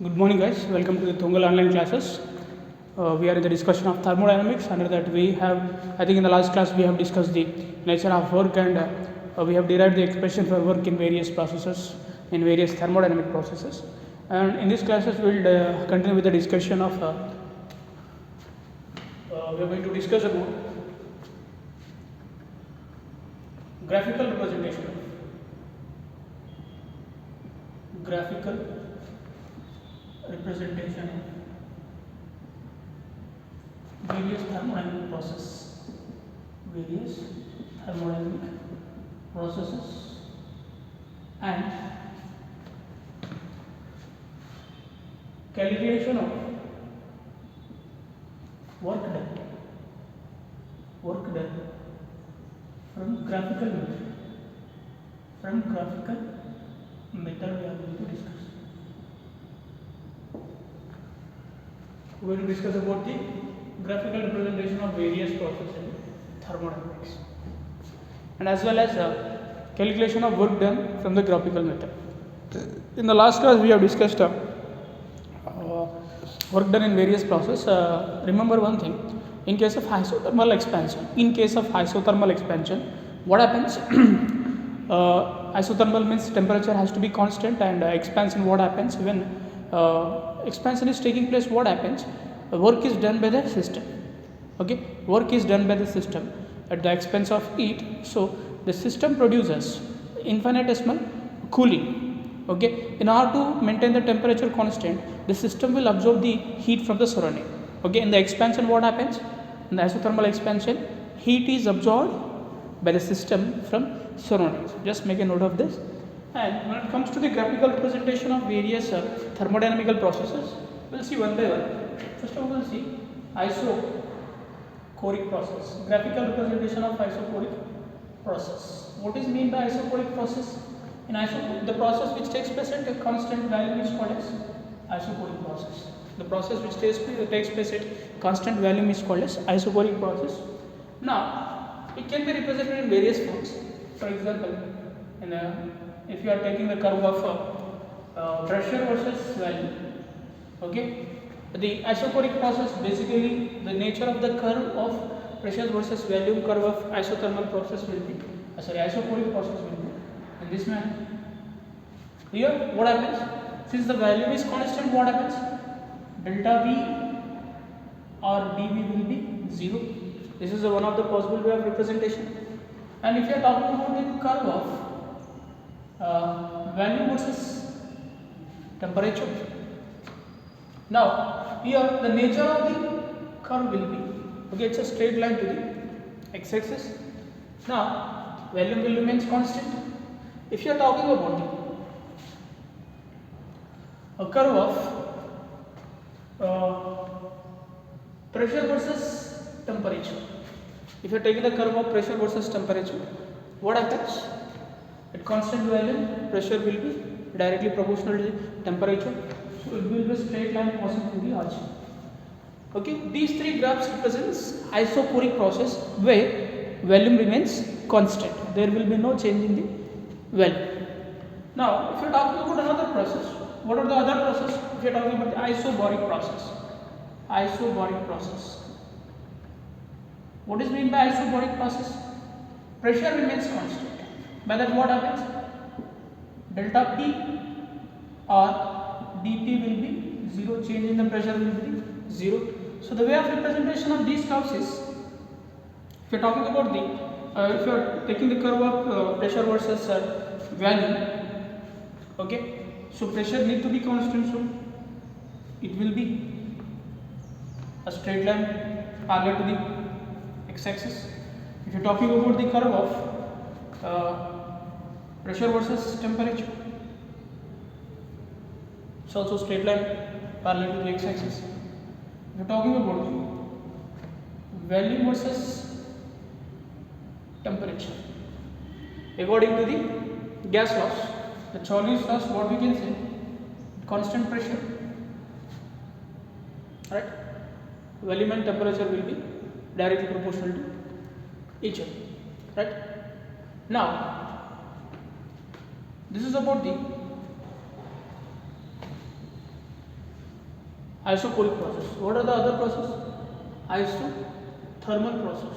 Good morning, guys. Welcome to the Thungal online classes. We are in the discussion of thermodynamics. Under that, we have, I think, in the last class we have discussed the nature of work and we have derived the expression for work in various processes, in various thermodynamic processes. And in these classes, we will continue with the discussion of. We are going to discuss about graphical representation of graphical representation of various thermodynamic processes and calculation of work done from graphical method we are going to discuss. We are going to discuss about the graphical representation of various processes in thermodynamics and as well as calculation of work done from the graphical method. In the last class we have discussed work done in various processes. Remember one thing, in case of isothermal expansion, what happens? Isothermal means temperature has to be constant, and expansion, what happens when expansion is taking place? What happens? Work is done by the system. Okay, work is done by the system at the expense of heat. So the system produces infinitesimal cooling. Okay, in order to maintain the temperature constant, the system will absorb the heat from the surrounding. Okay, in the expansion, what happens? In the isothermal expansion, heat is absorbed by the system from surroundings. Just make a note of this. And when it comes to the graphical representation of various thermodynamical processes, we'll see one by one. First of all, we'll see isochoric process. Graphical representation of isochoric process. What is meant by isochoric process? In the process which takes place at a constant value is called as isochoric process. The process which takes place at constant value is called as isochoric process. Now, it can be represented in various forms. For example, if you are taking the curve of pressure versus value, okay, the isochoric process, basically the nature of the curve of pressure versus value curve of isothermal process will be, isochoric process will be in this manner. Here, what happens? Since the value is constant, what happens? Delta V or dV will be 0. This is one of the possible way of representation. And if you are talking about the curve of value versus temperature, now here the nature of the curve will be, okay, it's a straight line to the x-axis. Now value will remain constant. If you are talking about a curve of pressure versus temperature, if you are taking the curve of pressure versus temperature, what happens? At constant value, pressure will be directly proportional to the temperature. So it will be a straight line passing through the arch. Okay, these three graphs represents isochoric process where volume remains constant. There will be no change in the value. Now, if you are talking about another process, what are the other processes? If you are talking about the isobaric process. What is meant by isobaric process? Pressure remains constant. By that, what happens? Delta P or dP will be 0. Change in the pressure will be 0. So the way of representation of these curves is, if you are talking about if you are taking the curve of pressure versus value, okay, so pressure need to be constant, so it will be a straight line parallel to the x-axis. If you are talking about the curve of pressure versus temperature, it's also straight line parallel to the x-axis. If you are talking about the value versus temperature, according to the gas laws, the Chauly's laws, what we can say, constant pressure, right? Volume and temperature will be directly proportional to each other, right? Now, this is about the isoporic process. What are the other process? Isothermal process.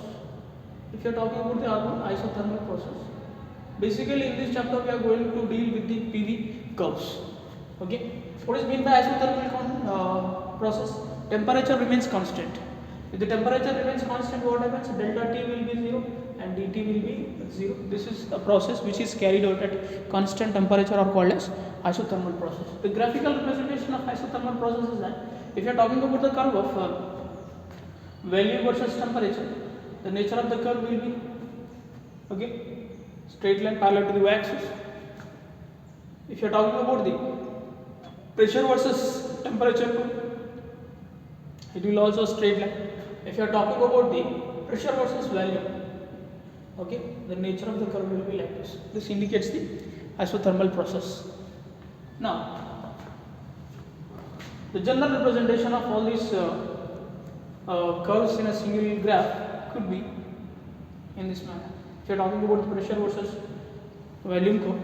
If you are talking about the other isothermal process, basically in this chapter we are going to deal with the PV curves. Okay, what is meant by isothermal process? Temperature remains constant. If the temperature remains constant, what happens? Delta T will be 0 and dt will be 0. This is a process which is carried out at constant temperature or called as isothermal process. The graphical representation of isothermal process is that if you are talking about the curve of value versus temperature, the nature of the curve will be, okay, straight line parallel to the y-axis. If you are talking about the pressure versus temperature curve, it will also straight line. If you are talking about the pressure versus value, okay, the nature of the curve will be like this. This indicates the isothermal process. Now, the general representation of all these curves in a single graph could be in this manner. If you are talking about the pressure versus volume curve,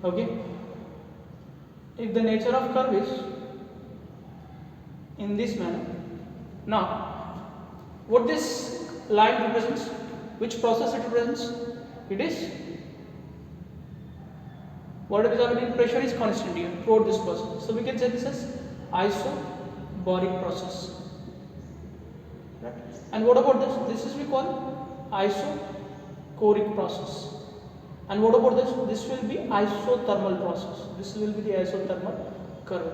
okay, if the nature of curve is in this manner, now what this line represents, which process it represents? It is, what is happening, pressure is constant here throughout this process. So we can say this as isobaric process. Right? And what about this? This is we call isochoric process. And what about this? This will be isothermal process. This will be the isothermal curve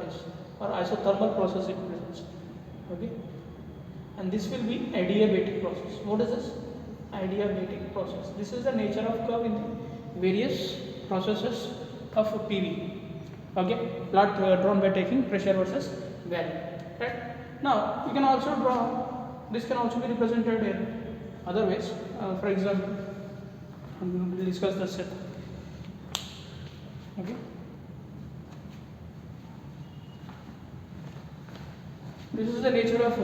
or isothermal process it represents. Okay. And this will be adiabatic process. What is this? Adiabatic process. This is the nature of curve in the various processes of PV. Okay, plot drawn by taking pressure versus value. Right. Now you can also draw. This can also be represented in other ways. For example, we will discuss the set. Okay. This is the nature of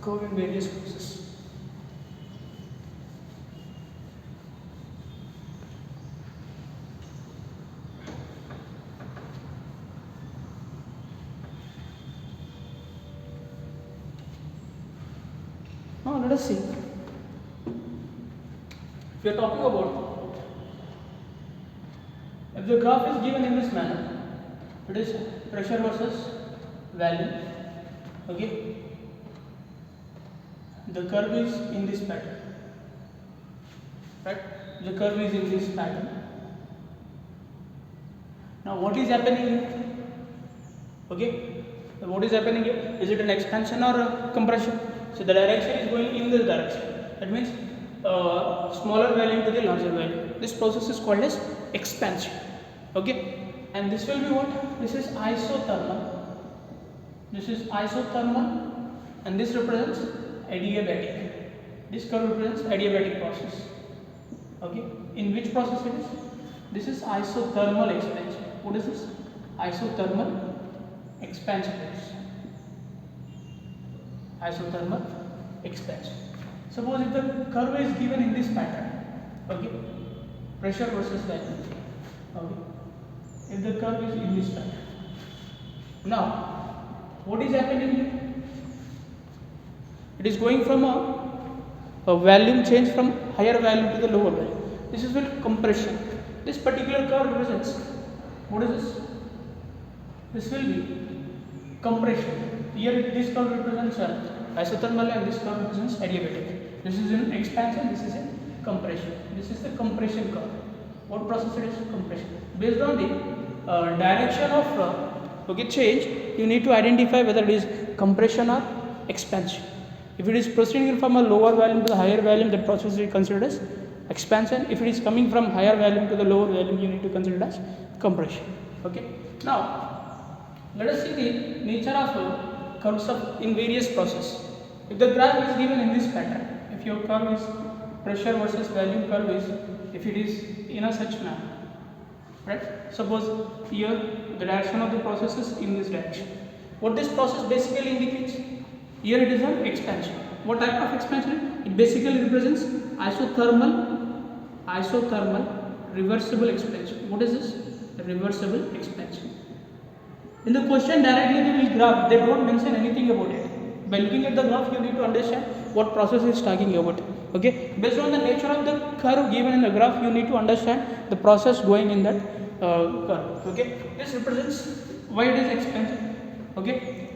curve in various processes. Now let us see. If we are talking about, if the graph is given in this manner, it is pressure versus value. Okay, the curve is in this pattern, right? The curve is in this pattern. Now what is happening here? Okay, what is happening here? Is it an expansion or a compression? So the direction is going in this direction. That means smaller value to the larger value. This process is called as expansion. Okay, and this will be what? This is isothermal. This is isothermal, and this represents adiabatic. This curve represents adiabatic process. Okay, in which process it is? This is isothermal expansion. What is this? Isothermal expansion. Isothermal expansion. Suppose if the curve is given in this pattern, okay, pressure versus value. Okay, if the curve is in this pattern, now what is happening here? It is going from a volume change from higher value to the lower value. This is called compression. This particular curve represents, what is this? This will be compression. Here this curve represents isothermal and this curve represents adiabatic. This is in expansion, this is in compression. This is the compression curve. What process it is? Compression. Based on the direction of change, you need to identify whether it is compression or expansion. If it is proceeding from a lower volume to the higher volume, that process is considered as expansion. If it is coming from higher volume to the lower volume, you need to consider it as compression. Okay. Now let us see the nature of curves in various processes. If the graph is given in this pattern, if your curve is pressure versus volume curve is, if it is in a such manner, right? Suppose here the direction of the process is in this direction. What this process basically indicates? Here it is an expansion. What type of expansion? It basically represents isothermal reversible expansion. What is this? Reversible expansion. In the question directly they will graph, they don't mention anything about it. By looking at the graph, you need to understand what process is talking about. Okay, based on the nature of the curve given in the graph, you need to understand the process going in that curve. Okay, this represents why it is expansion. Okay,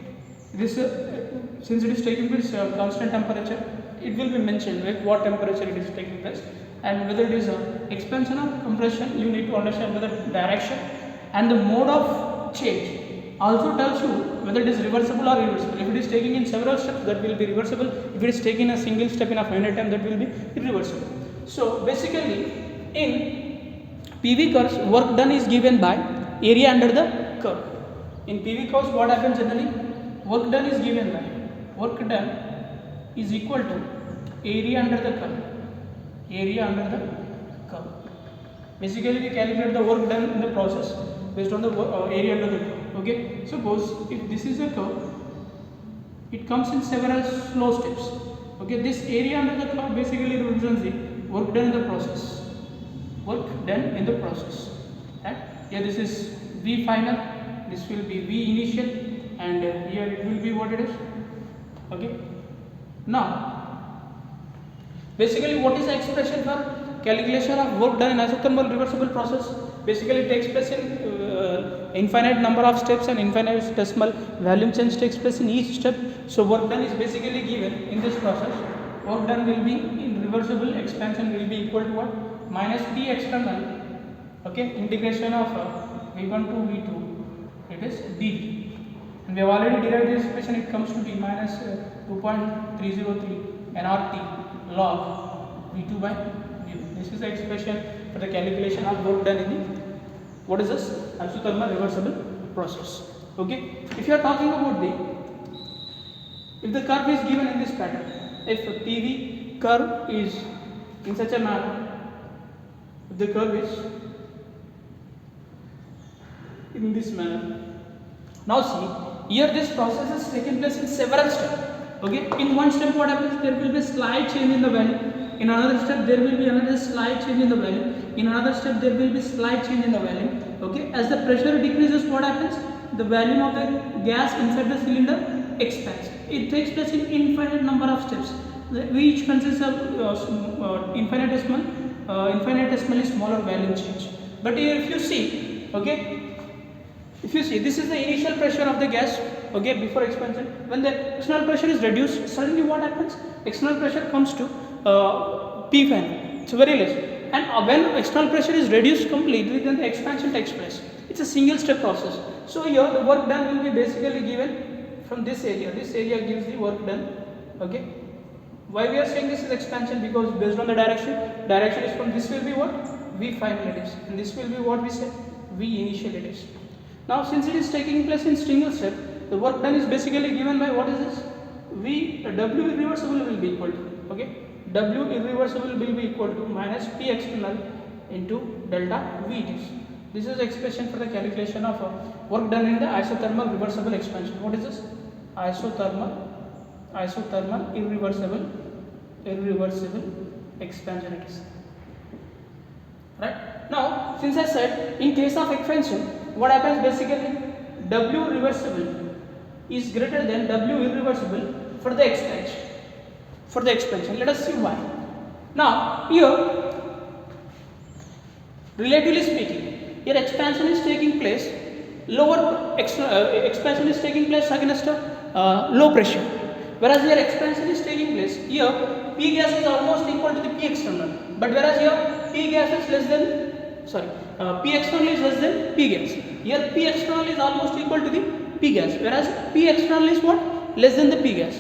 this since it is taking place constant temperature, it will be mentioned like what temperature it is taking place, and whether it is expansion or compression. You need to understand the direction and the mode of change. Also tells you whether it is reversible or irreversible. If it is taking in several steps, that will be reversible. If it is taking a single step in a finite time, that will be irreversible. So basically, in PV curves, work done is given by area under the curve. In PV curves, what happens generally? Work done is given by work done is equal to area under the curve. Area under the curve. Basically, we calculate the work done in the process based on the area under the curve. Okay, suppose if this is a curve, it comes in several slow steps. Okay, this area under the curve basically represents the work done in the process. Work done in the process. Right? Here this is V final, this will be V initial, and here it will be what it is. Okay. Now, basically, what is the expression for calculation of work done in isothermal reversible process? Basically, it takes place in infinite number of steps and infinitesimal volume change takes place in each step. So work done is basically given in this process. Work done will be in reversible expansion will be equal to what? Minus P external. Okay, integration of V1 to V2. It is dV. And we have already derived this expression. It comes to be minus 2.303 nRT log V2 by V1. This is the expression for the calculation of work done in the what is this? Isothermal reversible process. Okay. If you are talking about if the curve is given in this pattern, if a PV curve is in such a manner, if the curve is in this manner. Now see, here this process is taking place in several steps. Okay. In one step, what happens? There will be a slight change in the value. In another step, there will be another slight change in the value. In another step, there will be slight change in the value. Okay, as the pressure decreases, what happens? The volume of the gas inside the cylinder expands. It takes place in infinite number of steps, which consists of infinitesimally smaller volume change. But here, if you see, okay, if you see, this is the initial pressure of the gas. Okay, before expansion, when the external pressure is reduced, suddenly what happens? External pressure comes to P final. It's very less. And when external pressure is reduced completely, then the expansion takes place. It's a single step process. So here the work done will be basically given from this area. This area gives the work done. Okay. Why we are saying this is expansion? Because based on the direction is from this will be what? V final it is. And this will be what we say? V initial it is. Now since it is taking place in single step, the work done is basically given by what is this? W irreversible will be equal to. Okay. W irreversible will be equal to minus P external into delta V it is. This is the expression for the calculation of work done in the isothermal reversible expansion. What is this? Isothermal irreversible expansion it is. Right? Now, since I said in case of expansion, what happens basically? W reversible is greater than W irreversible for the expansion. Let us see why. Now, here, relatively speaking, here expansion is taking place, expansion is taking place against a low pressure, whereas here expansion is taking place, here P gas is almost equal to the P external, but whereas here P gas is less than, P external is less than P gas. Here P external is almost equal to the P gas, whereas P external is what? Less than the P gas.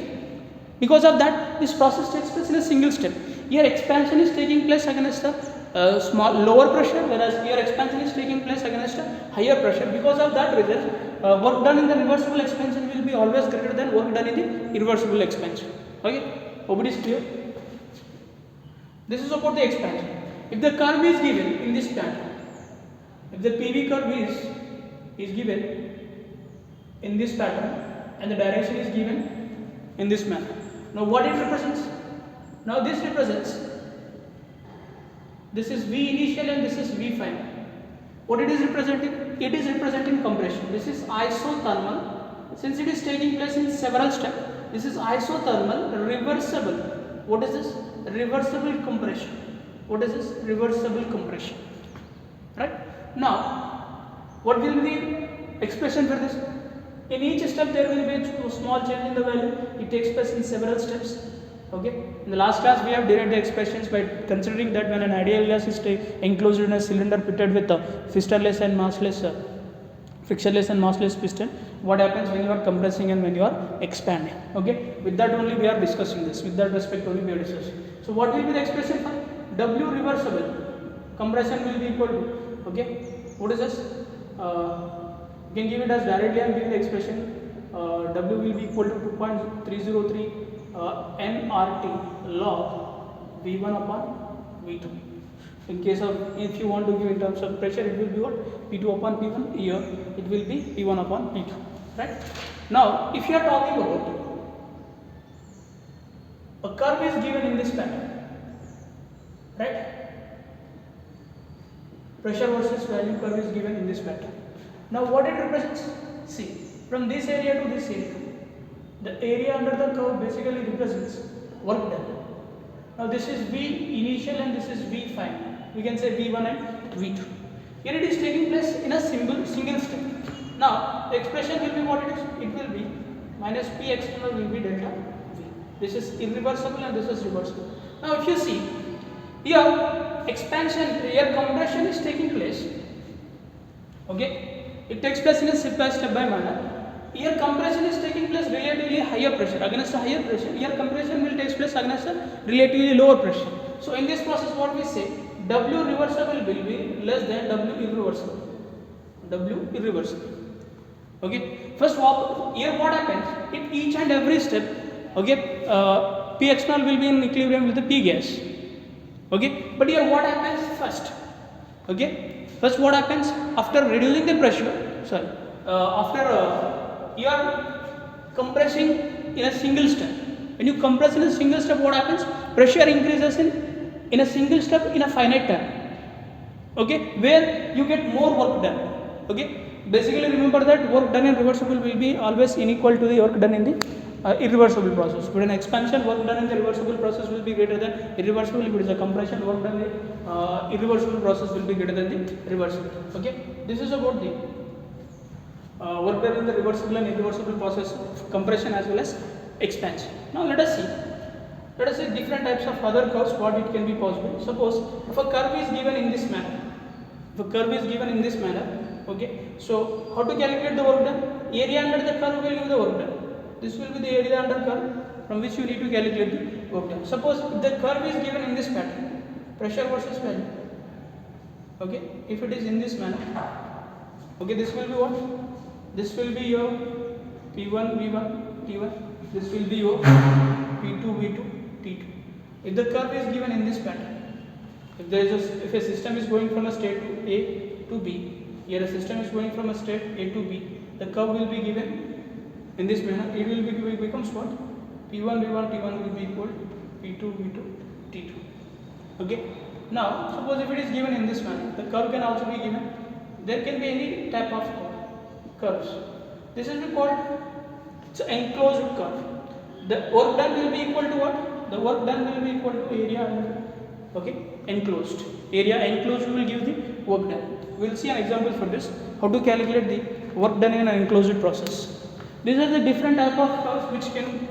Because of that, this process takes place in a single step. Here expansion is taking place against a lower pressure, whereas here expansion is taking place against a higher pressure. Because of that reason, work done in the reversible expansion will be always greater than work done in the irreversible expansion. Okay, hope it is clear. This is about the expansion. If the curve is given in this pattern, if the PV curve is given in this pattern and the direction is given in this manner. Now what it represents? Now this represents, this is V initial and this is V final. What it is representing? it is representing compression. This is isothermal. Since it is taking place in several steps, this is isothermal reversible. What is this? Reversible compression. What is this? Reversible compression. Right? Now, what will be the expression for this? In each step there will be a small change in the value. It takes place in several steps. Okay. In the last class we have derived the expressions by considering that when an ideal gas is enclosed in a cylinder fitted with a pistonless and massless, frictionless and massless piston, what happens when you are compressing and when you are expanding. Okay. With that only we are discussing this. With that respect only we are discussing. So what will be the expression for W reversible? Compression will be equal to, okay, what is this? You can give it as directly. I am giving the expression. W will be equal to 2.303 nRT log V1 upon V2. In case of, if you want to give in terms of pressure, it will be what? P2 upon P1. Here it will be P1 upon P2. Right? Now, if you are talking about a curve is given in this pattern, right? Pressure versus value curve is given in this pattern. Now, what it represents? See, from this area to this area, the area under the curve basically represents work done. Now, this is V initial and this is V final. We can say V1 and V2. Here it is taking place in a single step. Now, the expression will be what it is? It will be minus P external will be delta V. This is irreversible and this is reversible. Now, if you see, here expansion, here compression is taking place. Okay, it takes place in a step by manner. Here compression is taking place relatively higher pressure against a higher pressure. Here compression will take place against a relatively lower pressure. So in this process, what we say, W reversible will be less than W irreversible. W irreversible. Okay. First, here what happens? In each and every step, okay, P external will be in equilibrium with the P gas. Okay, but here what happens first? Okay, first what happens after reducing the pressure? Sorry, after you are compressing in a single step. When you compress in a single step, what happens? Pressure increases in a single step in a finite time. Okay, where you get more work done. Okay, basically remember that work done in reversible will be always unequal to the work done in the irreversible process. But in expansion, work done in the reversible process will be greater than irreversible. If it is a compression, work done in the irreversible process will be greater than the reversible. Okay, this is about the work done in the reversible and irreversible process of compression as well as expansion. Now let us see different types of other curves, what it can be possible. Suppose if a curve is given in this manner, okay, so how to calculate the work done? Area under the curve will give the work done. This will be the area under curve from which you need to calculate the work done. Suppose if the curve is given in this pattern, pressure versus value, okay, if it is in this manner, okay, this will be what? This will be your P1 V1 T1. This will be your P2 V2 T2. If the curve is given in this pattern, if a system is going from a state to A to B, here a system is going from a state A to B, the curve will be given in this manner. It will be becomes what? P1 V1 T1 will be equal to P2 V2 T2. Okay. Now, suppose if it is given in this manner, the curve can also be given. There can be any type of curves. This is called enclosed curve. The work done will be equal to what? The work done will be equal to area under, okay, enclosed. Area enclosed will give the work done. We will see an example for this. How to calculate the work done in an enclosed process. These are the different type of curves which can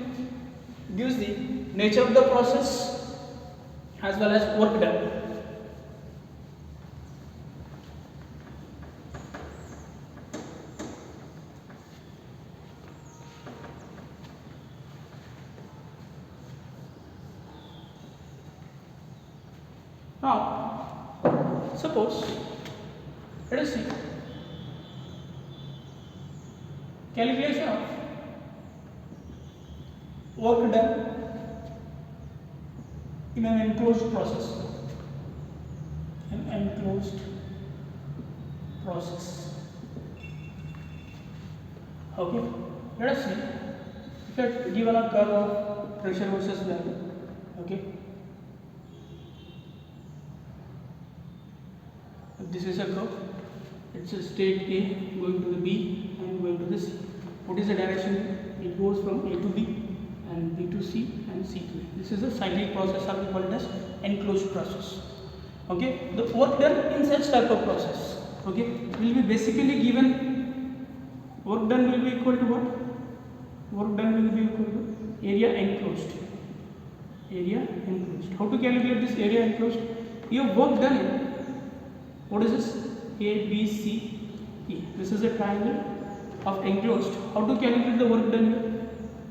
give the nature of the process as well as work done. Now, suppose, let us see calculation of work done in an enclosed process. An enclosed process. Okay, let us see. If you are given a curve of pressure versus value, okay. This is a curve. It's a state A going to the B and going to the C. What is the direction? It goes from A to B and B to C and C to A. This is a cyclic process, or we call it as enclosed process. Okay, the work done in such type of process, okay, will be basically given. Work done will be equal to what? Work done will be equal to area enclosed. Area enclosed. How to calculate this area enclosed? Your work done in, what is this? A, B, C, E. This is a triangle of enclosed. How to calculate the work done here?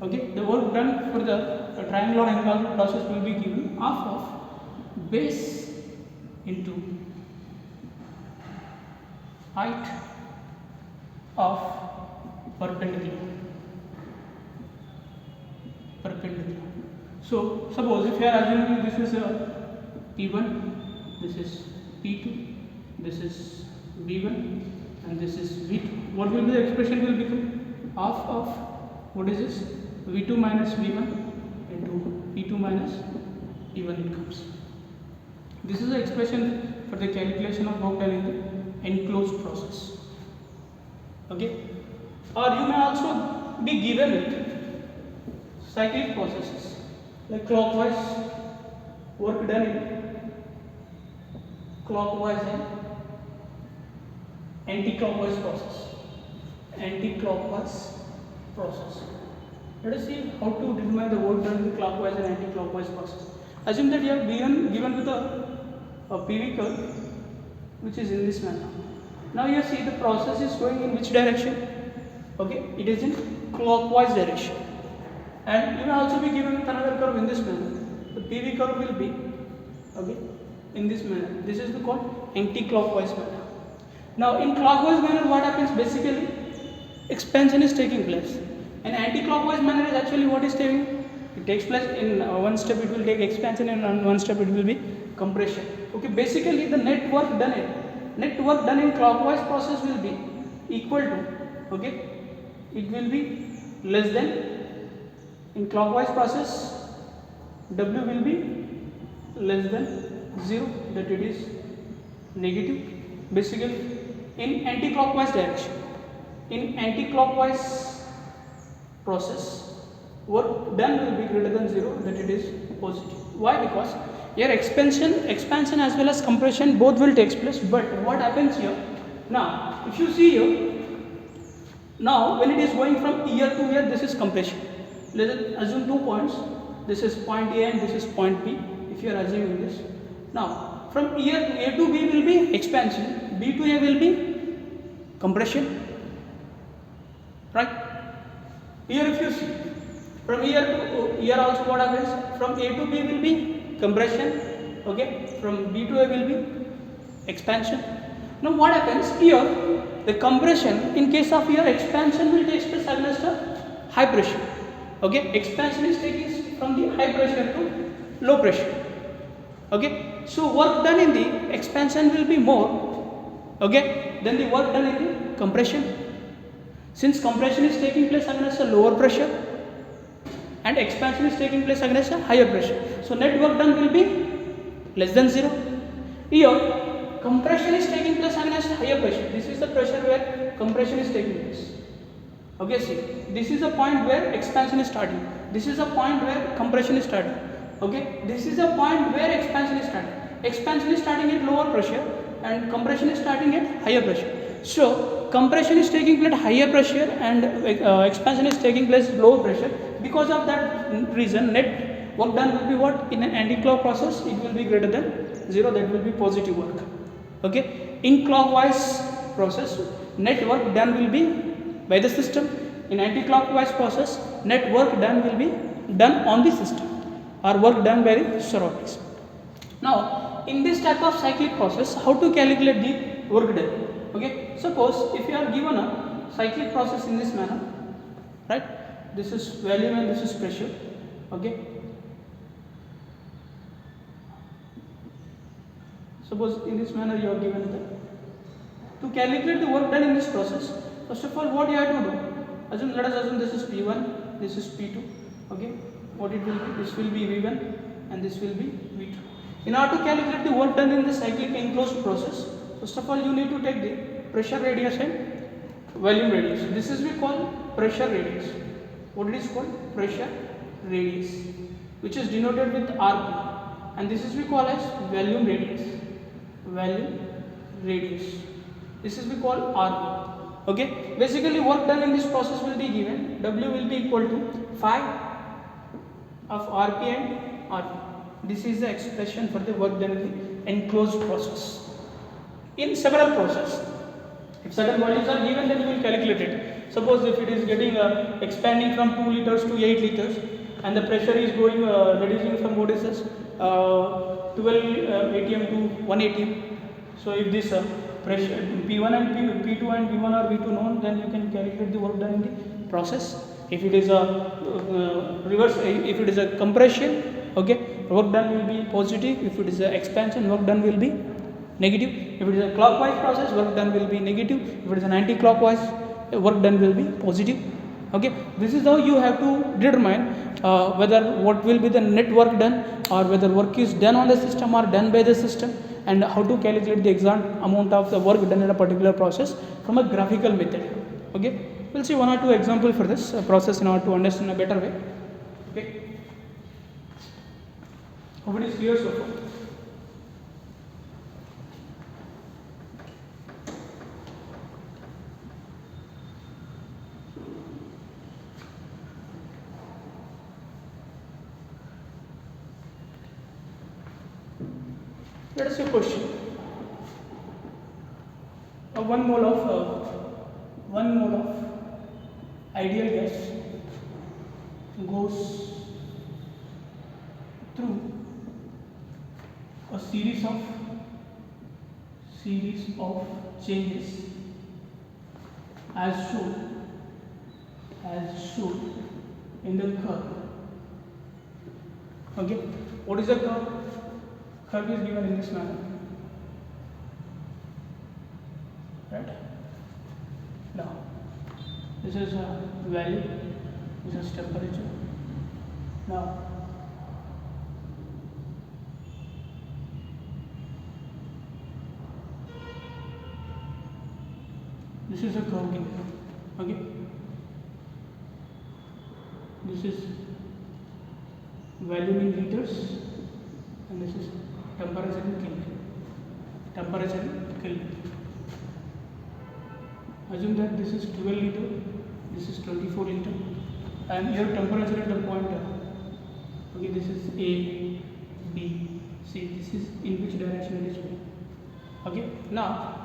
Okay, the work done for the triangular enclosed process will be given half of base into height of perpendicular. So suppose if you are assuming this is P1, this is P2, this is V1 and this is V2. What will be the expression will become? Half of, what is this? V2 minus V1 into P2 minus P1 it comes. This is the expression for the calculation of work done in the enclosed process. Okay, or you may also be given it cyclic processes like clockwise work done in clockwise and anti-clockwise process. Anti-clockwise process. Let us see how to determine the work done in the clockwise and anti-clockwise process. Assume that you are given with a PV curve which is in this manner. Now you see the process is going in which direction? Okay, it is in clockwise direction. And you may also be given with another curve in this manner. The PV curve will be, okay, in this manner. This is called anti-clockwise manner. Now in clockwise manner, what happens? Basically, expansion is taking place. And anti-clockwise manner is actually what is taking? It takes place in one step it will take expansion, and on one step it will be compression. Okay, basically the net work done in clockwise process will be equal to, okay, it will be less than, in clockwise process W will be less than 0, that it is negative. Basically in anti-clockwise direction, in anti-clockwise process work done will be greater than 0, that it is positive. Why? Because here expansion as well as compression both will take place. But what happens here? Now if you see here, now when it is going from here to here, this is compression. Let us assume 2 points. This is point A and this is point B. If you are assuming this, now from here A to B will be expansion, B to A will be compression, right? Here if you see, from here to here also what happens? From A to B will be compression, okay, from B to A will be expansion. Now what happens here? The compression, in case of here expansion will take place against a high pressure. Okay, expansion is taking from the high pressure to low pressure. Okay, so work done in the expansion will be more, okay, than the work done in the compression. Since compression is taking place against a lower pressure and expansion is taking place against a higher pressure, so net work done will be less than 0. Here compression is taking place against higher pressure. This is the pressure where compression is taking place. Okay, see, this is a point where expansion is starting. This is a point where compression is starting. Okay, this is a point where expansion is starting. Expansion is starting at lower pressure and compression is starting at higher pressure. So compression is taking place at higher pressure and expansion is taking place at lower pressure. Because of that reason, net work done will be what? In an anti-clock process, it will be greater than 0. That will be positive work. Okay, in clockwise process, net work done will be by the system. In anti-clockwise process, net work done will be done on the system or work done by the surroundings. Now in this type of cyclic process, how to calculate the work done? Okay, suppose if you are given a cyclic process in this manner, right, this is volume and this is pressure. Okay, suppose in this manner you are given that. To calculate the work done in this process, first of all, what you have to do? Let us assume this is P1, this is P2. Okay, what it will be? This will be V1 and this will be V2. In order to calculate the work done in the cyclic enclosed process, first of all you need to take the pressure radius and volume radius. This is we call pressure radius. What it is called? Pressure radius, which is denoted with Rp, and this is we call as volume radius. Volume radius. This is we call Rp. Okay. Basically, work done in this process will be given. W will be equal to phi of Rp and Rp. This is the expression for the work done in the enclosed process. In several processes, if certain values are given, then we will calculate it. Suppose if it is getting expanding from 2 liters to 8 liters, and the pressure is going reducing from what is this 12 atm to 1 atm. So if this pressure P1 and P2 and V1 or V2 known, then you can calculate the work done in the process. If it is a reverse, if it is a compression, okay, work done will be positive. If it is a expansion, work done will be negative. If it is a clockwise process, work done will be negative. If it is an anti-clockwise, work done will be positive. Okay, this is how you have to determine whether what will be the net work done, or whether work is done on the system or done by the system, and how to calculate the exact amount of the work done in a particular process from a graphical method. Okay, we'll see one or two examples for this process in order to understand a better way. Okay, hope it is clear so far. Let us say question. 1 mole of ideal gas goes through a series of changes as shown in the curve. Okay, what is the curve? Curve is given in this manner, right? Now, this is a value, this is temperature. Now, this is a curve given. Okay, this is volume in liters, and this is temperature in Kelvin. Temperature in Kelvin. Assume that this is 12 liter, this is 24 liter, and your temperature at the point. Okay, this is A, B, C. This is in which direction it is going. Okay. Now,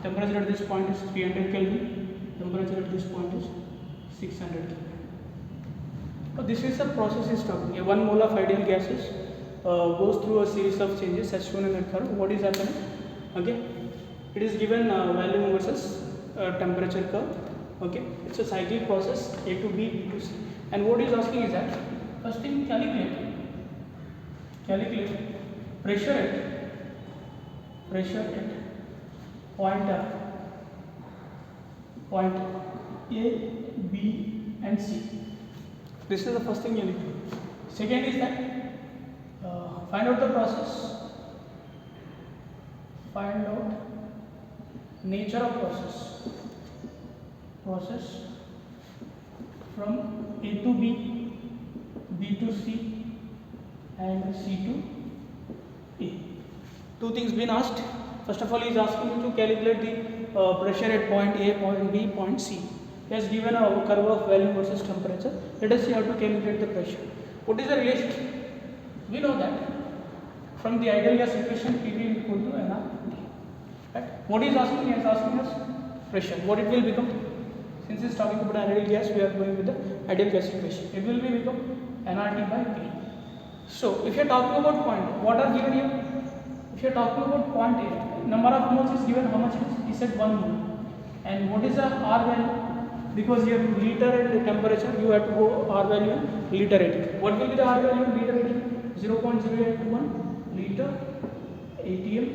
temperature at this point is 300 Kelvin. Temperature at this point is 600 Kelvin. So this is the process is talking. 1 mole of ideal gases goes through a series of changes as shown in the curve. What is happening? Okay, it is given volume versus temperature curve. Okay, it's a cyclic process, A to B, B to C. And what is asking is that first thing, calculate pressure at point A, B, and C. This is the first thing you need to do. Second is that find out the process, find out nature of process from A to B, B to C, and C to A. Two things been asked. First of all, he is asking you to calculate the pressure at point A, point B, point C. He has given a curve of volume versus temperature. Let us see how to calculate the pressure. What is the relationship? We know that from the ideal gas equation, PV is equal to nRT. Right? What he is asking? He is asking us pressure. What it will become? Since he is talking about ideal gas, we are going with the ideal gas equation. It will be become nRT by P. So, if you are talking about point, what are given here? If you are talking about point A, number of moles is given. How much it is? He said 1 mole. And what is the R value? Because you have liter and temperature, you have to go R value and liter rating. What will be the R value and liter rating? 0.0821 liter atm.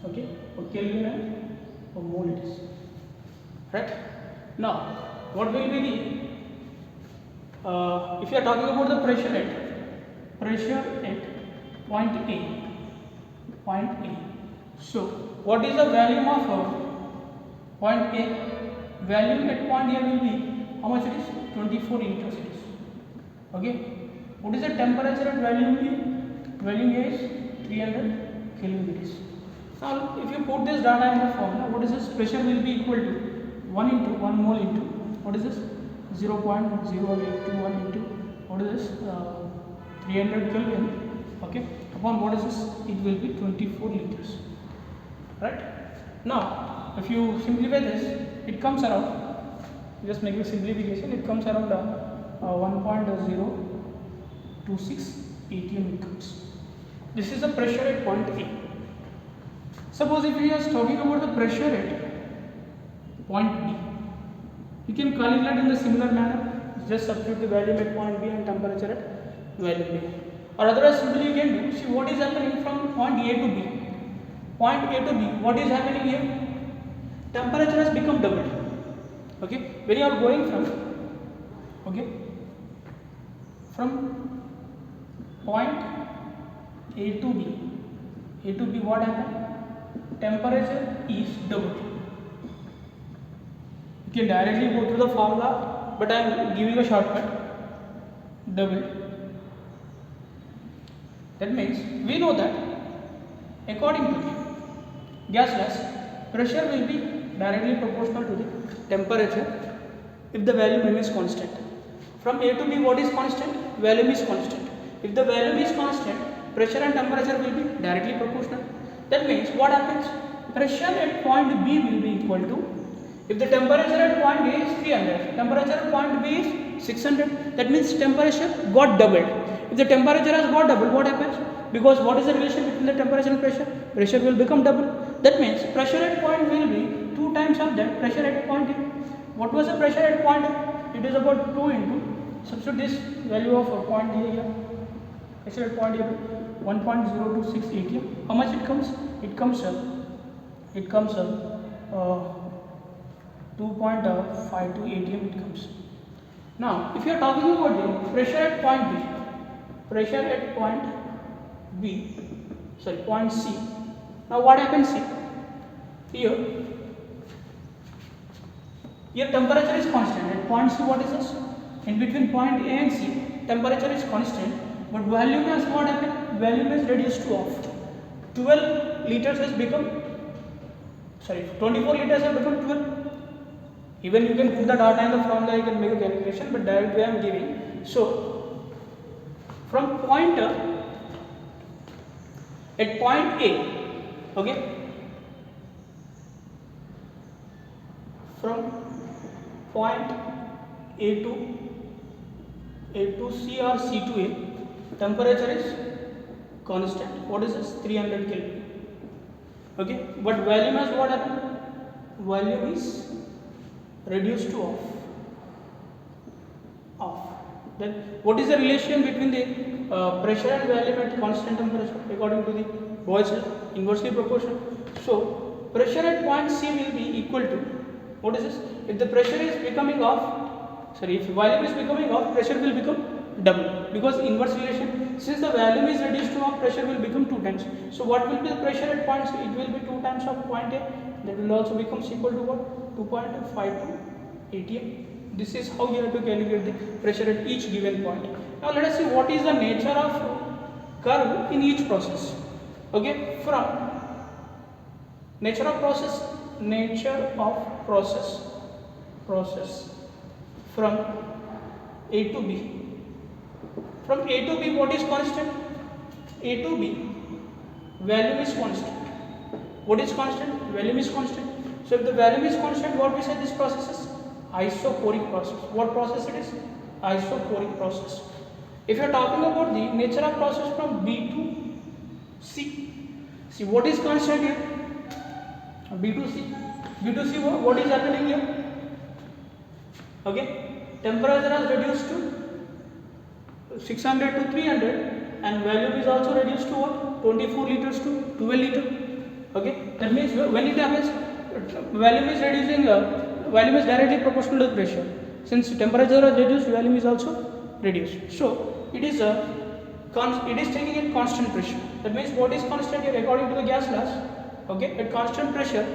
Okay, for Kelvin and for mole it is. Right? Now, what will be the if you are talking about the pressure at point A. So what is the volume of point A? Volume at point A will be how much it is? 24 liters it is. Okay. What is the temperature at volume B? Volume A is 300 Kelvin it is. Now if you put this data in the formula, what is this? Pressure will be equal to 1 into 1 mole into what is this? 0.0821 into what is this? 300 Kelvin. Okay. Upon what is this? It will be 24 liters. Right. Now if you simplify this, it comes around, just make a simplification, it comes around 1.026 atm it comes. This is the pressure at point A. Suppose if we are talking about the pressure at point B, you can calculate in the similar manner. Just substitute the value at point B and temperature at value B. Or otherwise simply you can do, see what is happening from point A to B. Point A to B, what is happening here? Temperature has become doubled. Okay, when you are going from point A to B, what happened? Temperature is doubled. You can directly go through the formula, but I am giving a shortcut. Doubled. That means we know that according to the gas laws, pressure will be directly proportional to the temperature if the value remains constant. From A to B, what is constant? Volume is constant. If the volume is constant, pressure and temperature will be directly proportional. That means what happens? Pressure at point B will be equal to, if the temperature at point A is 300, temperature at point B is 600. That means temperature got doubled. If the temperature has got doubled, what happens? Because what is the relation between the temperature and pressure? Pressure will become double. That means pressure at point will be 2 times of that pressure at point A. What was the pressure at point A? It is about 2 into, substitute this value of point A here. Pressure at point A 1.026 atm. How much it comes? It comes 2.52 atm it comes. Now if you are talking about the pressure at point B, point C. Now what happens here? Here temperature is constant. At point C, what is this? In between point A and C, temperature is constant, but volume has what happened? Volume is reduced to off. 12 liters has become, 24 liters have become 12. Even you can put the data in the formula, you can make a calculation, but direct way I am giving. So from point at point A, okay, from point A to C or C to A, temperature is constant. What is this? 300 Kelvin. Okay, but volume has what happened? Volume is reduced to off. Then what is the relation between the pressure and volume at constant temperature according to the Boyle's law? Inversely proportional. So pressure at point C will be equal to, what is this? If the pressure is becoming off, if volume is becoming off, pressure will become double, because inverse relation. Since the volume is reduced to off, pressure will become 2 times. So what will be the pressure at point C? It will be 2 times of point A. That will also become equal to what? 2.52 atm. This is how you have to calculate the pressure at each given point. Now let us see what is the nature of curve in each process. Okay, from nature of process from A to B. From A to B, what is constant? A to B, volume is constant. What is constant? Volume is constant. So if the volume is constant, what we say this process is? Isochoric process. What process it is? Isochoric process. If you are talking about the nature of process from B to C, see what is constant here? B to C, what is happening here? Okay, temperature has reduced to 600 to 300 and volume is also reduced to what? 24 liters to 12 liters. Okay, that means when it happens, volume is reducing, volume is directly proportional to pressure. Since temperature is reduced, volume is also reduced. So it is taking a constant pressure. That means what is constant here according to the gas laws? Okay, at constant pressure,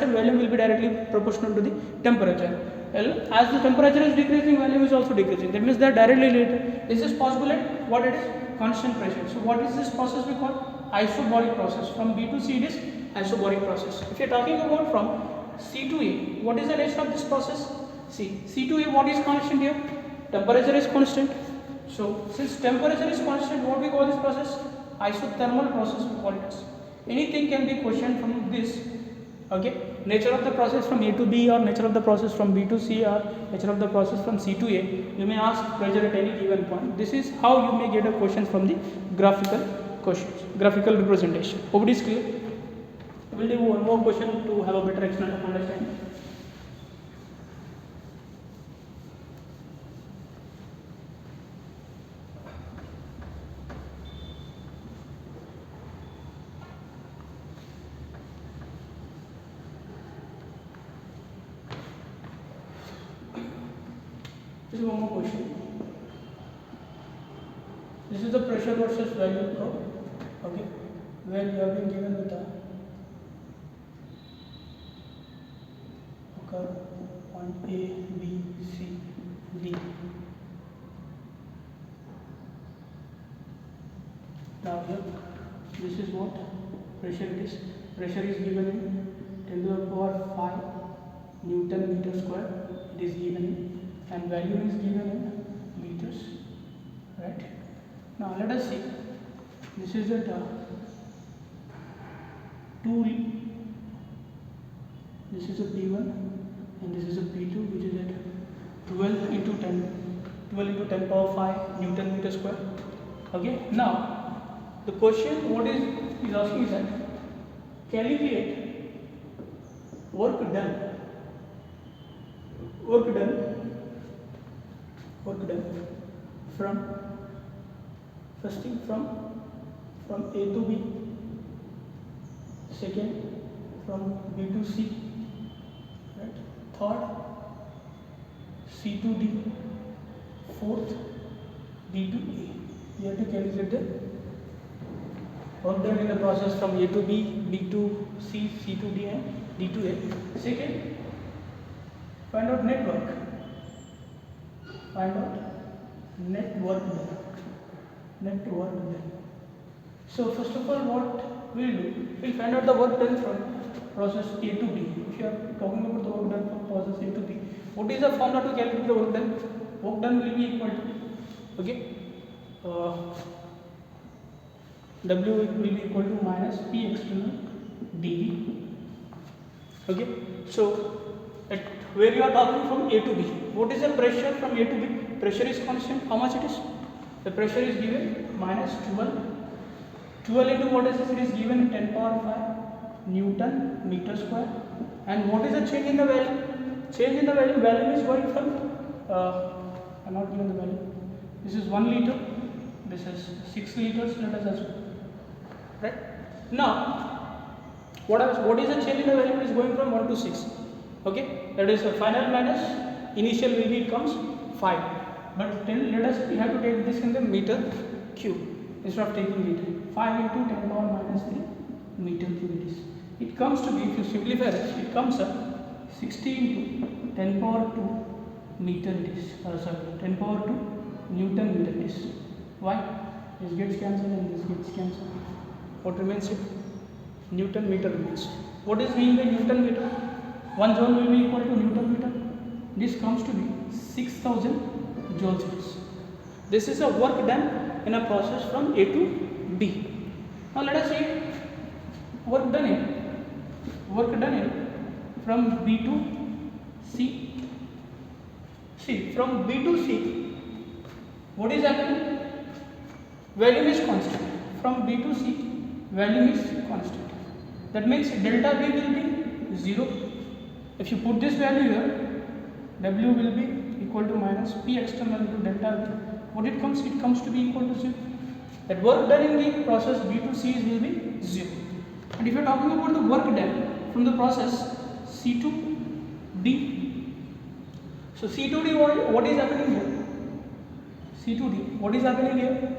volume will be directly proportional to the temperature. As the temperature is decreasing, volume is also decreasing. That means they are directly related. This is possible at what it is? Constant pressure. So what is this process we call? Isobaric process. From B to C it is isobaric process. If you are talking about from C to A, what is the nature of this process? See, C to A, what is constant here? Temperature is constant. So since temperature is constant, what we call this process? Isothermal process we call it. Anything can be questioned from this. Okay, nature of the process from A to B, or nature of the process from B to C, or nature of the process from C to A. You may ask pressure at any given point. This is how you may get a question from the graphical questions, graphical representation. Hope it is clear. We will do one more question to have a better understanding. This is one more question. This is the pressure versus value curve. Okay, where you have been given with a curve on A, B, C, D. Now here, this is what pressure it is. Pressure is given in 10 to the power 5 Newton meter square. It is given in, and value is given in meters, right? Now let us see. This is at 2. This is a P1 and this is a P2, which is at 12 into 10 power 5 Newton meter square. Okay. Now the question what is asking is that calculate work done from first thing from A to B, second from B to C, right? Third C to D, fourth D to A. You have to calculate the work done in the process from A to B, B to C, C to D, and D to A. Second, find out net work. So first of all, what we'll do, we'll find out the work done from process A to B. If you are talking about the work done from process A to B, what is the formula to calculate the work done? Work done will be equal to, okay, W will be equal to minus P external dV. Okay, so at where you are talking from A to B, what is the pressure from A to B? Pressure is constant. How much it is? The pressure is given minus 12 into what is this? It is given 10 power 5 Newton meter square. And what is the change in the value? Change in the value is going from I am not given the value. This is 1 liter. This is 6 liters. Let us assume. Right now, what is the change in the value? It is going from 1 to 6. Okay, that is the final minus initial will be comes 5. But then we have to take this in the meter cube instead of taking liter. 5 into 10 power minus 3 meter cube it is. It comes to be, if you simplify this, it comes up 60 into 10 power 2 meter it is. 10 power 2 Newton meter it is. Why? This gets cancelled and this gets cancelled. What remains here? Newton meter remains. What is mean by Newton meter? 1 joule will be equal to Newton meter. This comes to be 6000 joules. This is a work done in a process from A to B. Now let us see work done in from B to C. See, from B to C, what is happening? Volume is constant. From B to C, volume is constant. That means delta V will be 0. If you put this value here, W will be equal to minus P external into delta V. What it comes? It comes to be equal to 0. That work done in the process B to C will be 0. And if you are talking about the work done from the process C to D, so C to D, what is happening here? C to D, what is happening here?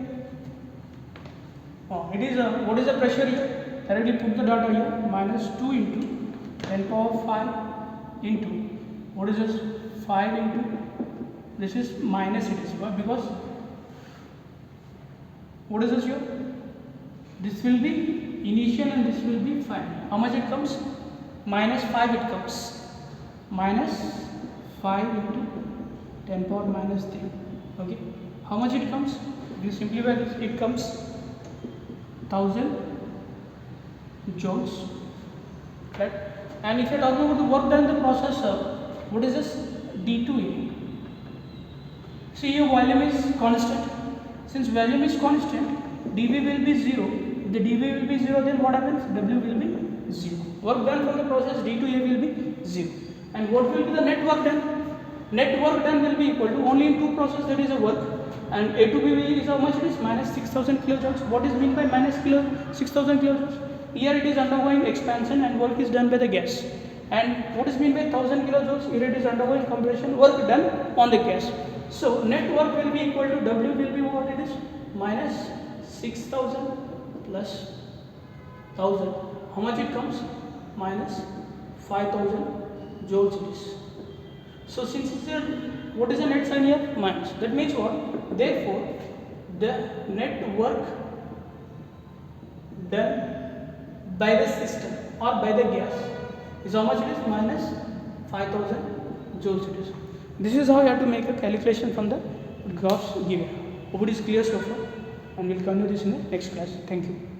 It is what is the pressure here? directly put the data here. Minus 2 into 10 power 5 into, what is this, 5 into, this is minus it is, because what is this here? This will be initial and this will be final. How much it comes? Minus 5 it comes. Minus 5 into 10 power minus 3. Okay. How much it comes? If you simplify this, it comes 1000 joules. Right? And if you are talking about the work done in the processor, what is this? D2A. See, your volume is constant. Since volume is constant, dV will be 0. If the dV will be 0, then what happens? W will be 0. Work done from the process D2A will be 0. And what will be the net work done? Net work done will be equal to, only in two processes there is a work, and A to B is how much it is? Minus 6000 kilojoules. What is meant by minus 6000 kilojoules? Here it is undergoing expansion and work is done by the gas. And what is meant by 1000 kilojoules? Here it is undergoing compression, work done on the gas. So net work will be equal to, W will be what it is? Minus 6000 plus 1000. How much it comes? Minus 5000 joules it is. So since it's a, what is the net sign here? Minus. That means what? Therefore, the net work done by the system or by the gas is how much it is? Minus 5000 joules it is. This is how you have to make a calculation from the graphs given. Hope it is clear so far, and we'll continue this in the next class. Thank you.